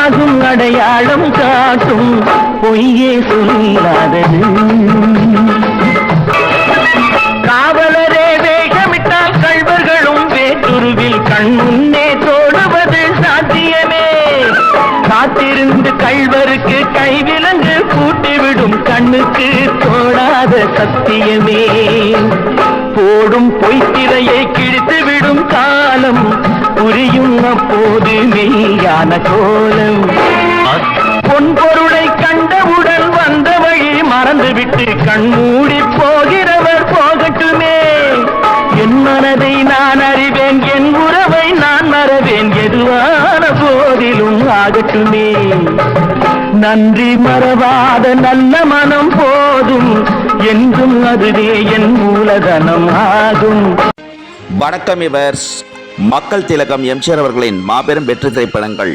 ஆகும் அடையாளம் காட்டும் பொய்யே சொல்லாதது. காவலரே வேஷமிட்டால் கள்வர்களும் வேற்றுருவில் கண்முன்னே தோடுவது சாத்தியமே. காத்திருந்து கள்வருக்கு கைவிலங்கு கூட்டிவிடும் கண்ணுக்கு தோடாத சத்தியமே. போடும் பொய்த்திரையை கிழித்துவிடும் காலம் புரியும் அப்போது மெய்யான கோலம். பொன்பொருளை கண்டவுடன் வந்த வழி மறந்துவிட்டு கண்மூடி போகிறவர் போகட்டுமே. என் மனதை நான் அறிவேன், என் உறவை நான் மறவேன், எதுவான போதிலும் ஆகட்டுமே. நன்றி மறவாத நல்ல மனம் போதும், என்றும் அதுவே என் மூலதனம் ஆகும். வணக்கம் இவர்ஸ். மக்கள் திலகம் எம்ஜிஆர் அவர்களின் மாபெரும் வெற்றி திரைப்படங்கள்